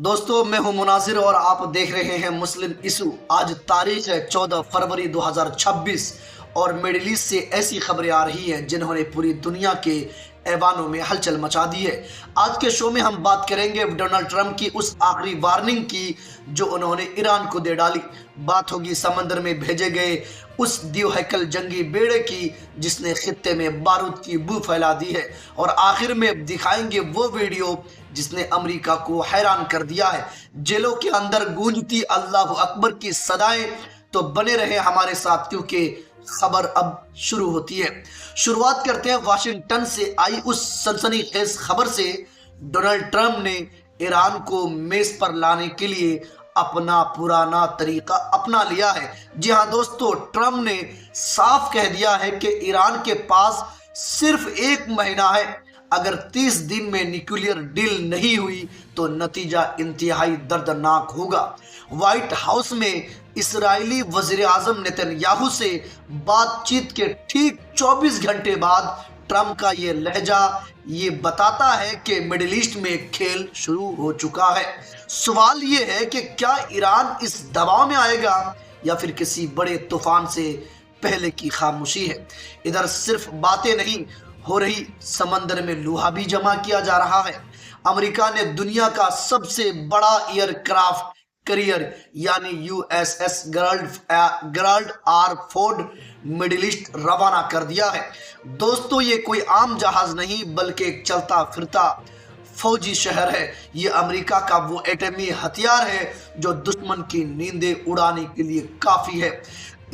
दोस्तों मैं हूं मुनाजिर और आप देख रहे हैं मुस्लिम इशू। आज तारीख है 14 फरवरी 2026 और मिडिल ईस्ट से ऐसी खबरें आ रही हैं जिन्होंने पूरी दुनिया के ऐवानों में हलचल मचा दी है। आज के शो में हम बात करेंगे डोनाल्ड ट्रंप की उस आखिरी वार्निंग की जो उन्होंने ईरान को दे डाली। बात होगी समंदर में भेजे गए उस द्विहैकल जंगी बेड़े की जिसने खित्ते में बारूद की बू फैला दी है, और आखिर में दिखाएंगे वो वीडियो जिसने अमेरिका को हैरान कर दिया है। जेलों के अंदर गूंजती अल्लाह अकबर की सदाएं। तो बने रहे हमारे साथ क्योंकि खबर अब शुरू होती है। शुरुआत करते हैं वाशिंगटन से आई उस सनसनीखेज खबर से। डोनाल्ड ट्रंप ने ईरान को मेज पर लाने के लिए अपना पुराना तरीका अपना लिया है। जी हाँ दोस्तों, ट्रंप ने साफ कह दिया है कि ईरान के पास सिर्फ 1 महीना है। अगर 30 दिन में न्यूक्लियर डील नहीं हुई तो नतीजा इंतहाई दर्दनाक होगा। व्हाइट हाउस में इस्राएली वजीर आजम नेतन्याहू से बातचीत के ठीक 24 घंटे बाद ट्रंप का ये लहजा ये बताता है कि मिडिल ईस्ट में खेल शुरू हो चुका है। सवाल ये है कि क्या ईरान इस दबाव में आएगा या फिर किसी बड़े तूफान से पहले की खामोशी है। इधर सिर्फ बातें नहीं हो रही, समंदर में लोहा भी जमा किया जा रहा है। अमेरिका ने दुनिया का सबसे बड़ा एयरक्राफ्ट करियर यानी USS Gerald R Ford middle east रवाना कर दिया है। दोस्तों ये कोई आम जहाज नहीं बल्कि एक चलता फिरता फौजी शहर है। ये अमेरिका का वो एटमी हथियार है जो दुश्मन की नींदें उड़ाने के लिए काफी है।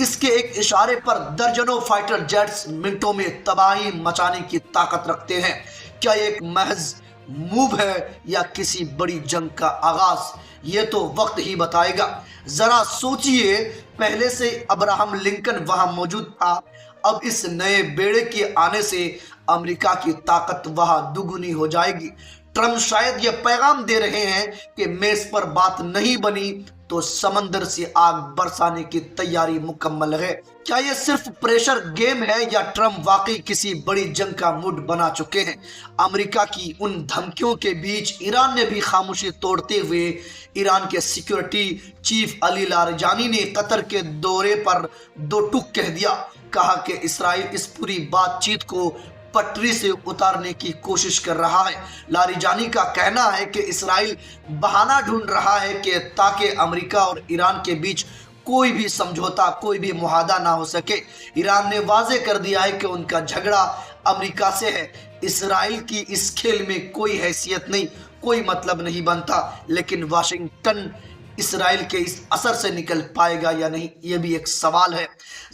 इसके एक इशारे पर दर्जनों फाइटर जेट्स मिनटों में तबाही मचाने की ताकत रखते हैं। क्या एक महज मूव है या किसी बड़ी जंग का आगाज, ये तो वक्त ही बताएगा। जरा सोचिए, पहले से अब्राहम लिंकन वहां मौजूद था, अब इस नए बेड़े के आने से अमेरिका की ताकत वहां दुगुनी हो जाएगी। ट्रंप शायद ये पैगाम दे रहे हैं कि मेज पर बात नहीं बनी तो समंदर से आग बरसाने की तैयारी मुकम्मल है। क्या ये सिर्फ प्रेशर गेम है या ट्रंप वाकई किसी बड़ी जंग का मूड बना चुके हैं। अमेरिका की उन धमकियों के बीच ईरान ने भी खामोशी तोड़ते हुए ईरान के सिक्योरिटी चीफ अली लारिजानी ने कतर के दौरे पर 2 टूक कह दिया। कहा कि इसराइल इस पूरी बातचीत को पटरी से उतारने की कोशिश कर रहा है। लारिजानी का कहना है कि इसराइल बहाना ढूंढ रहा है कि ताकि अमेरिका और ईरान के बीच कोई भी समझौता, कोई भी मुआहदा ना हो सके। ईरान ने वाजे कर दिया है कि उनका झगड़ा अमेरिका से है। इसराइल की इस खेल में कोई हैसियत नहीं, कोई मतलब नहीं बनता। लेकिन वाशिंगटन इसराइल के इस असर से निकल पाएगा या नहीं, यह भी एक सवाल है।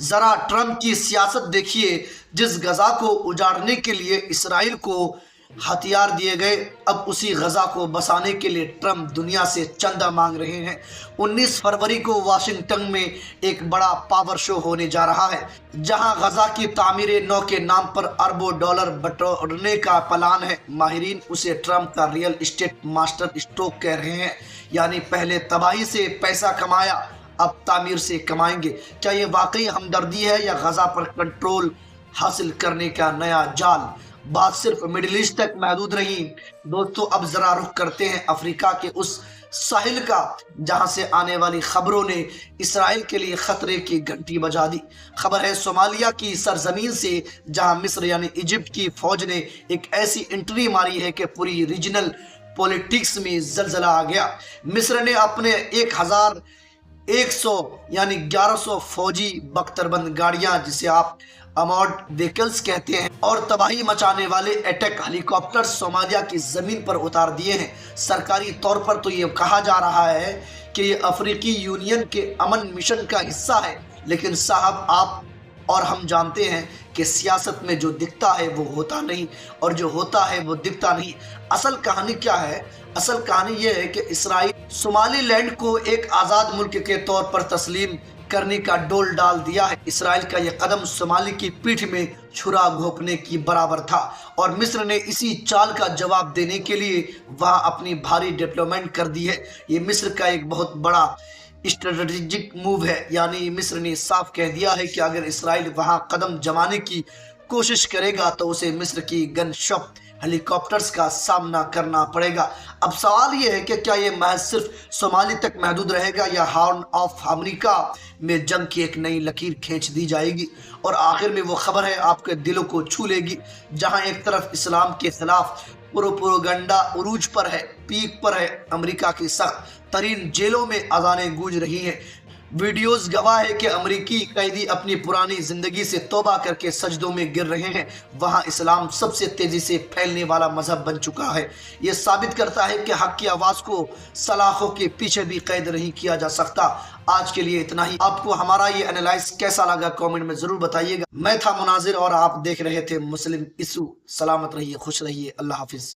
जरा ट्रंप की सियासत देखिए। जिस गजा को उजाड़ने के लिए इसराइल को हथियार दिए गए, अब उसी गजा को बसाने के लिए ट्रंप दुनिया से चंदा मांग रहे हैं। 19 फरवरी को वाशिंगटन में एक बड़ा पावर शो होने जा रहा है जहां गजा की तामीर नौ के नाम पर अरबों डॉलर बटोरने का प्लान है। माहिरीन उसे ट्रंप का रियल एस्टेट मास्टर स्ट्रोक कह रहे हैं, यानी पहले तबाही से पैसा कमाया, अब तामीर से कमाएंगे। क्या ये वाकई हमदर्दी है या गजा पर कंट्रोल हासिल करने का नया जाल। बात सिर्फ मिडिल ईस्ट तक महदूद रही दोस्तों। अब जरा रुख करते हैं अफ्रीका के उस साहिल का जहां से आने वाली खबरों ने इसराइल के लिए खतरे की घंटी बजा दी। खबर है सोमालिया की सरजमीन से जहां मिस्र यानी इजिप्ट की फौज ने एक ऐसी एंट्री मारी है कि पूरी रीजनल पॉलिटिक्स में जलजला आ गया। मिस्र ने अपने 1100 यानी 1100 फौजी बख्तरबंद गाड़ियां, जिसे आप अमॉर्ड व्हीकल्स कहते हैं, और तबाही मचाने वाले अटैक हेलीकॉप्टर सोमालिया की जमीन पर उतार दिए हैं। सरकारी तौर पर तो ये कहा जा रहा है कि ये अफ्रीकी यूनियन के अमन मिशन का हिस्सा है, लेकिन साहब आप और हम जानते हैं कि सियासत में जो दिखता है वो होता नहीं और जो होता है वो दिखता नहीं। असल कहानी क्या है? असल कहानी ये है कि इसराइल सोमालीलैंड को एक आज़ाद मुल्क के तौर पर तस्लीम करने का डोल डाल दिया है। इसराइल का यह कदम सोमाली की पीठ में छुरा घोंपने की बराबर था और मिस्र ने इसी चाल का जवाब देने के लिए वहां अपनी भारी डिप्लॉयमेंट कर दी है। ये मिस्र का एक बहुत बड़ा स्ट्रेटेजिक मूव है, यानी मिस्र ने साफ कह दिया है कि अगर इसराइल वहां कदम जमाने की कोशिश करेगा तो उसे मिस्र की गन शॉप हेली कॉप्टर्स का सामना करना पड़ेगा। अब सवाल ये है कि क्या ये महज सिर्फ सोमाली तक महदूद रहेगा या हॉर्न ऑफ अमेरिका में जंग की एक नई लकीर खींच दी जाएगी। और आखिर में वो खबर है आपके दिलों को छू लेगी, जहां एक तरफ इस्लाम के खिलाफ प्रोपेगेंडा उरूज पर है, पीक पर है, अमेरिका की सख्त तरीन जेलों में अजानें गूंज रही हैं। वीडियोस गवाह है कि अमेरिकी कैदी अपनी पुरानी जिंदगी से तौबा करके सजदों में गिर रहे हैं। वहां इस्लाम सबसे तेजी से फैलने वाला मजहब बन चुका है। यह साबित करता है कि हक की आवाज को सलाखों के पीछे भी कैद नहीं किया जा सकता। आज के लिए इतना ही। आपको हमारा ये एनालाइज कैसा लगा कमेंट में जरूर बताइएगा। मैं था मुनाजिर और आप देख रहे थे मुस्लिम इशू। सलामत रहिए, खुश रहिए, अल्लाह हाफिज।